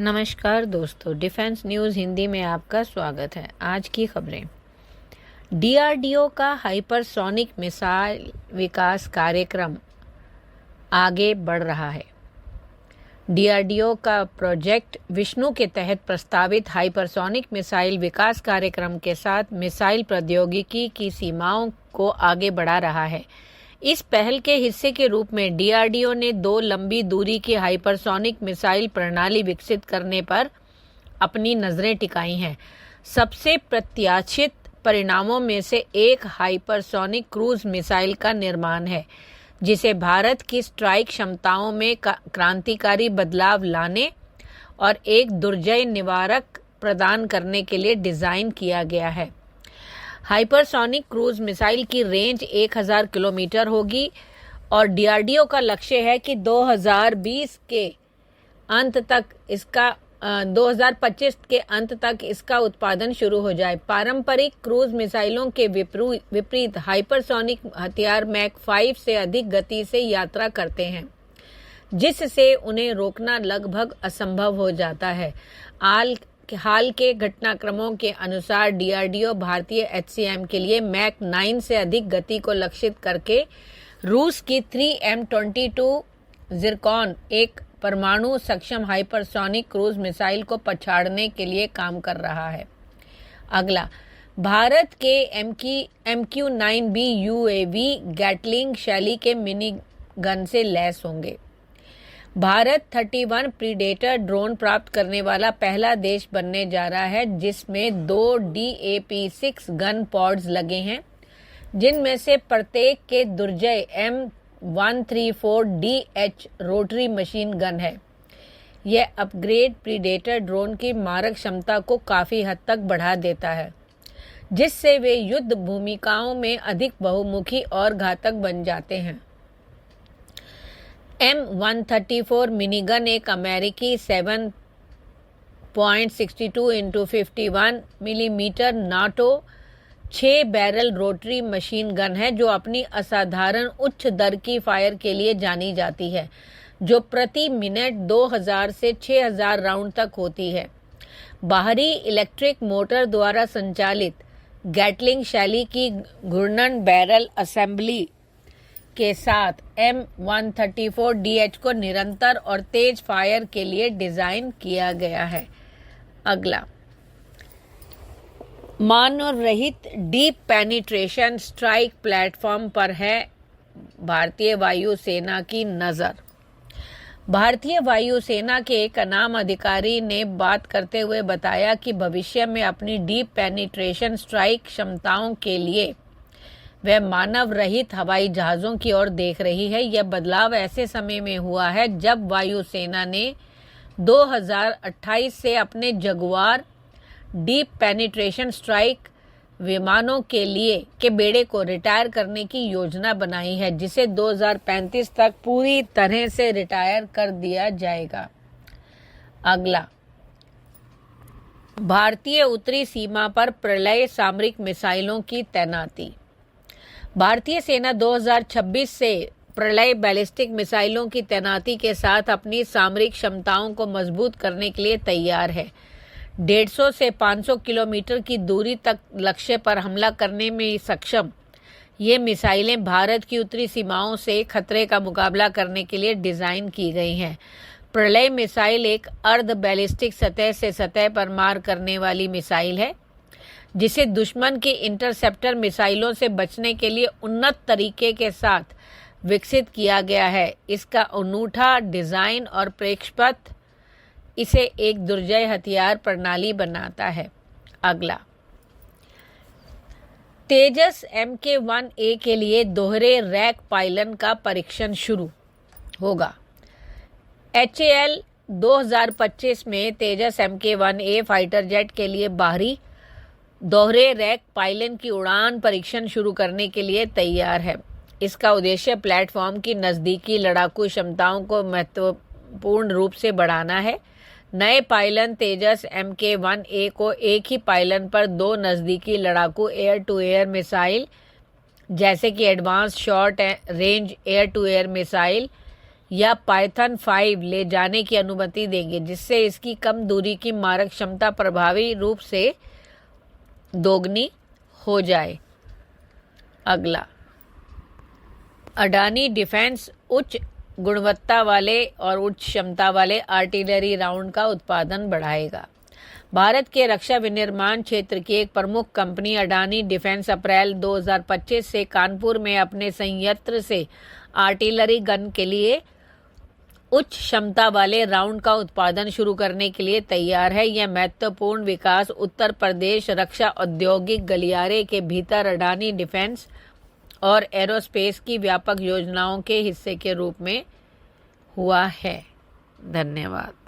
नमस्कार दोस्तों, defence news Hindi में आपका स्वागत है। आज की खबरें। डीआरडीओ का हाइपरसोनिक मिसाइल विकास कार्यक्रम आगे बढ़ रहा है। डीआरडीओ का प्रोजेक्ट विष्णु के तहत प्रस्तावित हाइपरसोनिक मिसाइल विकास कार्यक्रम के साथ मिसाइल प्रौद्योगिकी की सीमाओं को आगे बढ़ा रहा है। इस पहल के हिस्से के रूप में डीआरडीओ ने 2 लंबी दूरी की हाइपरसोनिक मिसाइल प्रणाली विकसित करने पर अपनी नजरें टिकाई हैं। सबसे प्रत्याशित परिणामों में से एक हाइपरसोनिक क्रूज मिसाइल का निर्माण है, जिसे भारत की स्ट्राइक क्षमताओं में क्रांतिकारी बदलाव लाने और एक दुर्जय निवारक प्रदान करने के लिए डिजाइन किया गया है। हाइपरसोनिक क्रूज मिसाइल की रेंज 1000 किलोमीटर होगी और डीआरडीओ का लक्ष्य है कि 2025 के अंत तक इसका उत्पादन शुरू हो जाए। पारंपरिक क्रूज मिसाइलों के विपरीत हाइपरसोनिक हथियार मैक 5 से अधिक गति से यात्रा करते हैं, जिससे उन्हें रोकना लगभग असंभव हो जाता है। हाल के घटनाक्रमों के अनुसार डीआरडीओ भारतीय एचसीएम के लिए मैक 9 से अधिक गति को लक्षित करके रूस की 3M22 जिरकॉन एक परमाणु सक्षम हाइपरसोनिक क्रूज मिसाइल को पछाड़ने के लिए काम कर रहा है। अगला, भारत के MQ-9B यूएवी गैटलिंग शैली के मिनी गन से लैस होंगे। भारत 31 प्रीडेटर ड्रोन प्राप्त करने वाला पहला देश बनने जा रहा है, जिसमें 2 DAP-6 गन पॉड्स लगे हैं, जिनमें से प्रत्येक के दुर्जय M134DH रोटरी मशीन गन है। यह अपग्रेड प्रीडेटर ड्रोन की मारक क्षमता को काफी हद तक बढ़ा देता है, जिससे वे युद्ध भूमिकाओं में अधिक बहुमुखी और घातक बन जाते हैं। M134 मिनीगन एक अमेरिकी 7.62 × 51 millimetre NATO 6 barrel rotary machine gun है, जो अपनी असाधारण उच्च दर की फायर के लिए जानी जाती है, जो प्रति मिनट 2000 से 6000 राउंड तक होती है। बाहरी इलेक्ट्रिक मोटर द्वारा संचालित गैटलिंग शैली की घूर्णन बैरल असेंबली के साथ M134DH को निरंतर और तेज फायर के लिए डिजाइन किया गया है। अगला, मानव रहित डीप पेनिट्रेशन स्ट्राइक प्लेटफॉर्म पर है भारतीय वायुसेना की नजर। भारतीय वायुसेना के एक अनाम अधिकारी ने बात करते हुए बताया कि भविष्य में अपनी डीप पेनिट्रेशन स्ट्राइक क्षमताओं के लिए वह मानव रहित हवाई जहाज़ों की ओर देख रही है। यह बदलाव ऐसे समय में हुआ है जब वायुसेना ने 2028 से अपने जगुआर डीप पेनिट्रेशन स्ट्राइक विमानों के बेड़े को रिटायर करने की योजना बनाई है, जिसे 2035 तक पूरी तरह से रिटायर कर दिया जाएगा। अगला, भारतीय उत्तरी सीमा पर प्रलय सामरिक मिसाइलों की तैनाती। भारतीय सेना 2026 से प्रलय बैलिस्टिक मिसाइलों की तैनाती के साथ अपनी सामरिक क्षमताओं को मजबूत करने के लिए तैयार है। 150 से 500 किलोमीटर की दूरी तक लक्ष्य पर हमला करने में सक्षम ये मिसाइलें भारत की उत्तरी सीमाओं से खतरे का मुकाबला करने के लिए डिजाइन की गई हैं। प्रलय मिसाइल एक अर्ध बैलिस्टिक सतह से सतह पर मार करने वाली मिसाइल है, जिसे दुश्मन की इंटरसेप्टर मिसाइलों से बचने के लिए उन्नत तरीके के साथ विकसित किया गया है। इसका अनूठा डिजाइन और प्रेक्षपथ इसे एक दुर्जय हथियार प्रणाली बनाता है। अगला, तेजस MK-1A के लिए दोहरे रैक पायलन का परीक्षण शुरू होगा। HAL 2025 में तेजस MK-1A फाइटर जेट के लिए बाहरी दोहरे रैक पायलन की उड़ान परीक्षण शुरू करने के लिए तैयार है। इसका उद्देश्य प्लेटफॉर्म की नज़दीकी लड़ाकू क्षमताओं को महत्वपूर्ण रूप से बढ़ाना है। नए पायलन तेजस MK-1A को एक ही पायलन पर 2 नज़दीकी लड़ाकू एयर टू एयर मिसाइल, जैसे कि advance short range air to air missile या पाइथन 5 ले जाने की अनुमति देंगे, जिससे इसकी कम दूरी की मारक क्षमता प्रभावी रूप से दोगुनी हो जाए। अगला, अडानी डिफेंस उच्च गुणवत्ता वाले और उच्च क्षमता वाले आर्टिलरी राउंड का उत्पादन बढ़ाएगा। भारत के रक्षा विनिर्माण क्षेत्र की एक प्रमुख कंपनी अडानी डिफेंस अप्रैल 2025 से कानपुर में अपने संयंत्र से आर्टिलरी गन के लिए उच्च क्षमता वाले राउंड का उत्पादन शुरू करने के लिए तैयार है। यह महत्वपूर्ण विकास उत्तर प्रदेश रक्षा औद्योगिक गलियारे के भीतर अडानी डिफेंस और एरोस्पेस की व्यापक योजनाओं के हिस्से के रूप में हुआ है। धन्यवाद।